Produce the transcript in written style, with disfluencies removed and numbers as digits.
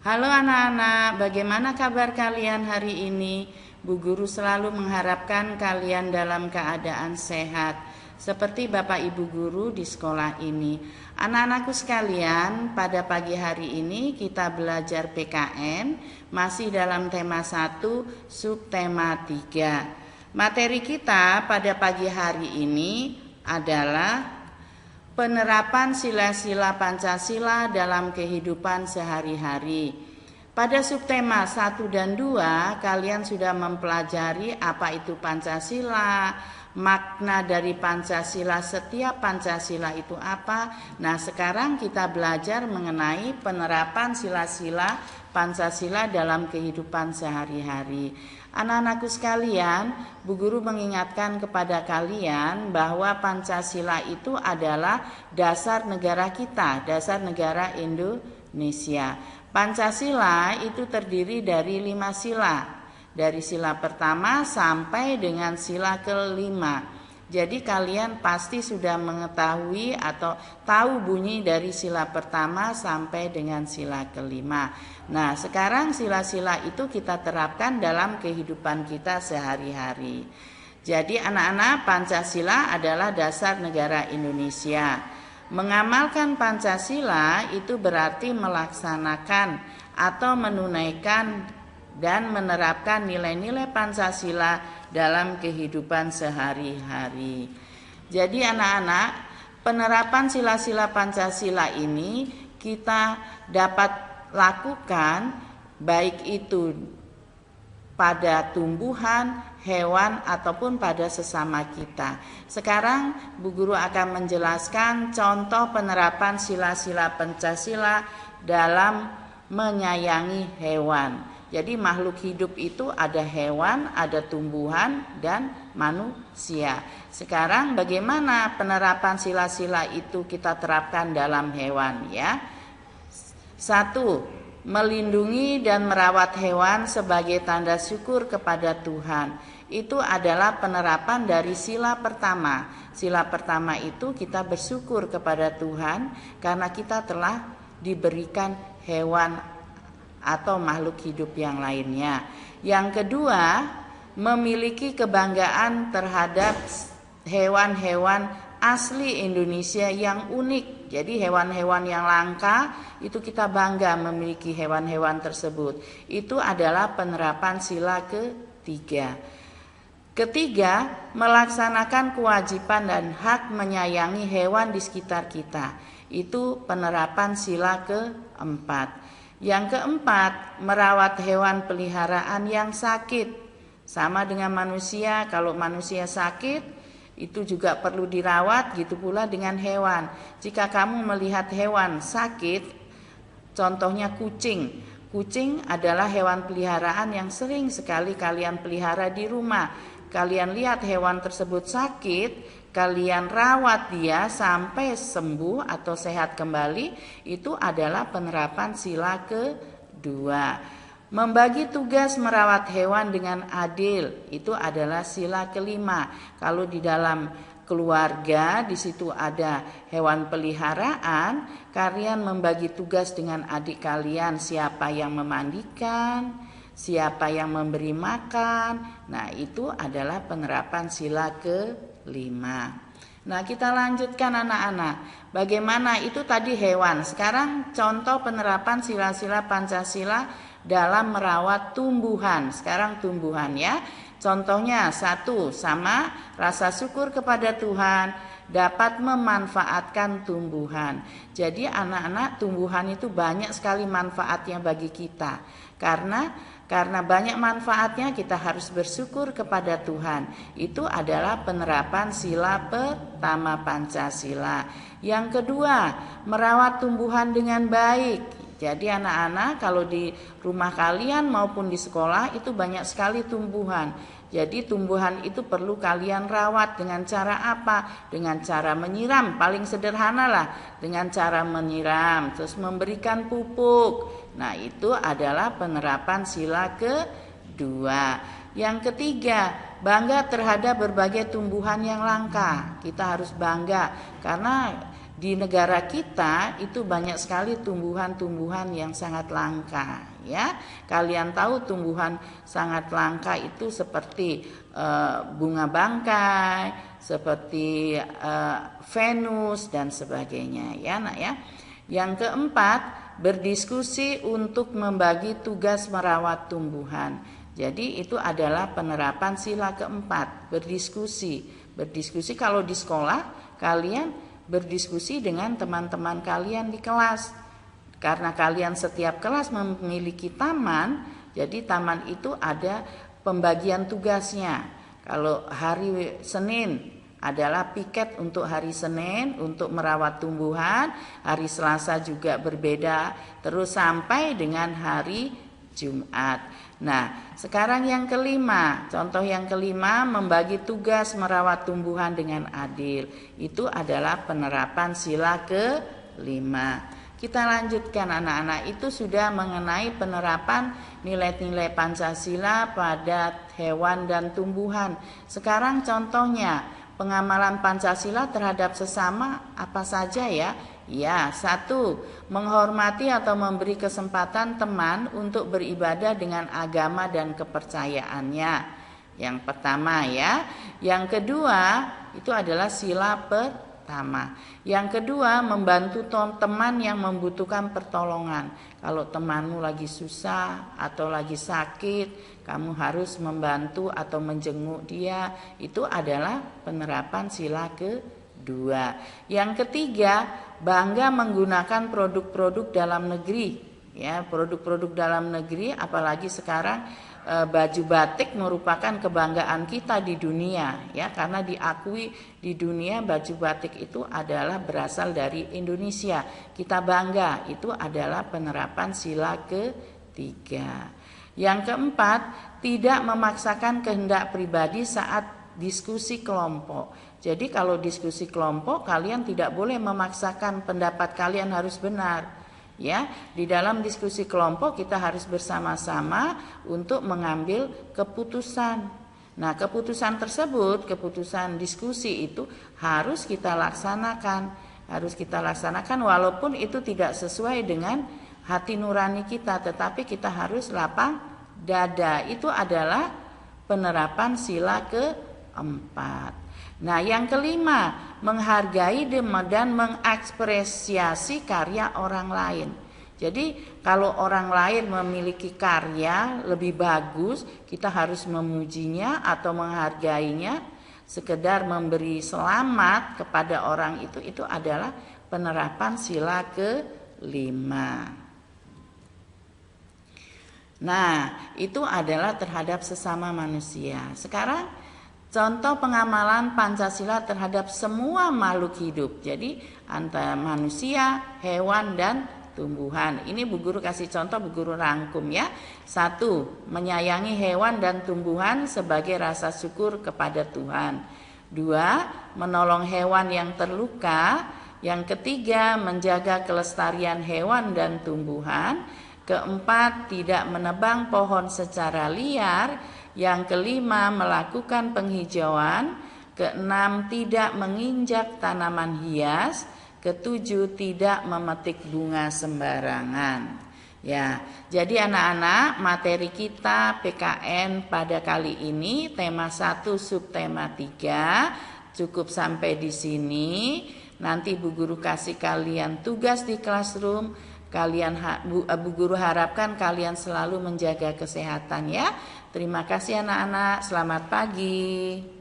Halo anak-anak, bagaimana kabar kalian hari ini? Bu Guru selalu mengharapkan kalian dalam keadaan sehat, seperti Bapak Ibu Guru di sekolah ini. Anak-anakku sekalian, pada pagi hari ini kita belajar PKN, masih dalam tema 1, subtema 3. Materi kita pada pagi hari ini adalah penerapan sila-sila Pancasila dalam kehidupan sehari-hari. Pada subtema 1 dan 2, kalian sudah mempelajari apa itu Pancasila, makna dari Pancasila, setiap Pancasila itu apa. Nah, sekarang kita belajar mengenai penerapan sila-sila Pancasila dalam kehidupan sehari-hari. Anak-anakku sekalian, Bu Guru mengingatkan kepada kalian bahwa Pancasila itu adalah dasar negara kita, dasar negara Indonesia. Pancasila itu terdiri dari 5 sila, dari sila pertama sampai dengan sila kelima. Jadi kalian pasti sudah mengetahui atau tahu bunyi dari sila pertama sampai dengan sila kelima. Nah, sekarang sila-sila itu kita terapkan dalam kehidupan kita sehari-hari. Jadi anak-anak, Pancasila adalah dasar negara Indonesia. Mengamalkan Pancasila itu berarti melaksanakan atau menunaikan dan menerapkan nilai-nilai Pancasila dalam kehidupan sehari-hari. Jadi anak-anak, penerapan sila-sila Pancasila ini kita dapat lakukan baik itu pada tumbuhan, hewan, ataupun pada sesama kita. Sekarang Bu Guru akan menjelaskan contoh penerapan sila-sila Pancasila dalam menyayangi hewan. Jadi makhluk hidup itu ada hewan, ada tumbuhan, dan manusia. Sekarang bagaimana penerapan sila-sila itu kita terapkan dalam hewan ya? 1. Melindungi dan merawat hewan sebagai tanda syukur kepada Tuhan. Itu adalah penerapan dari sila pertama. Sila pertama itu kita bersyukur kepada Tuhan karena kita telah diberikan hewan atau makhluk hidup yang lainnya. Yang kedua, memiliki kebanggaan terhadap hewan-hewan asli Indonesia yang unik. Jadi hewan-hewan yang langka itu kita bangga memiliki hewan-hewan tersebut. Itu adalah penerapan sila ketiga. Ketiga, melaksanakan kewajiban dan hak menyayangi hewan di sekitar kita. Itu penerapan sila keempat. Yang keempat, merawat hewan peliharaan yang sakit. Sama dengan manusia, kalau manusia sakit itu juga perlu dirawat, gitu pula dengan hewan. Jika kamu melihat hewan sakit, contohnya kucing. Kucing adalah hewan peliharaan yang sering sekali kalian pelihara di rumah. Kalian lihat hewan tersebut sakit, kalian rawat dia sampai sembuh atau sehat kembali, itu adalah penerapan sila kedua. Membagi tugas merawat hewan dengan adil, itu adalah sila kelima. Kalau di dalam keluarga di situ ada hewan peliharaan, kalian membagi tugas dengan adik kalian, siapa yang memandikan, siapa yang memberi makan. Nah, itu adalah penerapan sila kelima. Nah, kita lanjutkan anak-anak. Bagaimana itu tadi hewan. Sekarang contoh penerapan sila-sila Pancasila dalam merawat tumbuhan. Sekarang tumbuhan ya. Contohnya 1, sama rasa syukur kepada Tuhan dapat memanfaatkan tumbuhan. Jadi anak-anak, tumbuhan itu banyak sekali manfaatnya bagi kita. Karena banyak manfaatnya kita harus bersyukur kepada Tuhan. Itu adalah penerapan sila pertama Pancasila. Yang kedua, merawat tumbuhan dengan baik. Jadi anak-anak kalau di rumah kalian maupun di sekolah itu banyak sekali tumbuhan. Jadi tumbuhan itu perlu kalian rawat dengan cara apa? Dengan cara menyiram, paling sederhana lah. Dengan cara menyiram, terus memberikan pupuk. Nah, itu adalah penerapan sila kedua. Yang ketiga, bangga terhadap berbagai tumbuhan yang langka. Kita harus bangga karena di negara kita itu banyak sekali tumbuhan-tumbuhan yang sangat langka, ya. Kalian tahu tumbuhan sangat langka itu seperti bunga bangkai, seperti Venus dan sebagainya, ya Nak ya. Yang keempat, berdiskusi untuk membagi tugas merawat tumbuhan. Jadi itu adalah penerapan sila keempat, berdiskusi. Berdiskusi kalau di sekolah kalian berdiskusi dengan teman-teman kalian di kelas. Karena kalian setiap kelas memiliki taman, jadi taman itu ada pembagian tugasnya. Kalau hari Senin adalah piket untuk hari Senin untuk merawat tumbuhan, hari Selasa juga berbeda, terus sampai dengan hari Jumat. Nah, sekarang yang kelima, contoh yang kelima, membagi tugas merawat tumbuhan dengan adil. Itu adalah penerapan sila kelima. Kita lanjutkan anak-anak, itu sudah mengenai penerapan nilai-nilai Pancasila pada hewan dan tumbuhan. Sekarang contohnya, pengamalan Pancasila terhadap sesama apa saja ya? Ya, 1. Menghormati atau memberi kesempatan teman untuk beribadah dengan agama dan kepercayaannya. Yang pertama ya. Yang kedua, itu adalah sila pertama. Yang kedua, membantu teman yang membutuhkan pertolongan. Kalau temanmu lagi susah atau lagi sakit, kamu harus membantu atau menjenguk dia. Itu adalah penerapan sila kedua. Yang ketiga, bangga menggunakan produk-produk dalam negeri, ya, produk-produk dalam negeri, apalagi sekarang baju batik merupakan kebanggaan kita di dunia, ya, karena diakui di dunia baju batik itu adalah berasal dari Indonesia. Kita bangga, itu adalah penerapan sila ketiga. Yang keempat, tidak memaksakan kehendak pribadi saat diskusi kelompok. Jadi kalau diskusi kelompok kalian tidak boleh memaksakan pendapat kalian harus benar. Ya, di dalam diskusi kelompok kita harus bersama-sama untuk mengambil keputusan. Nah, keputusan tersebut, keputusan diskusi itu harus kita laksanakan. Harus kita laksanakan walaupun itu tidak sesuai dengan hati nurani kita, tetapi kita harus lapang dada. Itu adalah penerapan sila keempat. Nah, yang kelima, menghargai dan mengapresiasi karya orang lain. Jadi, kalau orang lain memiliki karya lebih bagus, kita harus memujinya atau menghargainya. Sekedar memberi selamat kepada orang itu adalah penerapan sila kelima. Nah, itu adalah terhadap sesama manusia. Sekarang contoh pengamalan Pancasila terhadap semua makhluk hidup. Jadi antara manusia, hewan, dan tumbuhan. Ini Bu Guru kasih contoh, Bu Guru rangkum ya. 1. Menyayangi hewan dan tumbuhan sebagai rasa syukur kepada Tuhan. 2. Menolong hewan yang terluka. Yang ketiga, menjaga kelestarian hewan dan tumbuhan. Keempat, tidak menebang pohon secara liar. Yang kelima, melakukan penghijauan. Keenam, tidak menginjak tanaman hias. Ketujuh, tidak memetik bunga sembarangan. Ya, jadi anak-anak, materi kita PKN pada kali ini tema 1 subtema 3 cukup sampai di sini. Nanti Bu Guru kasih kalian tugas di classroom. Bu Guru harapkan kalian selalu menjaga kesehatan ya. Terima kasih anak-anak, selamat pagi.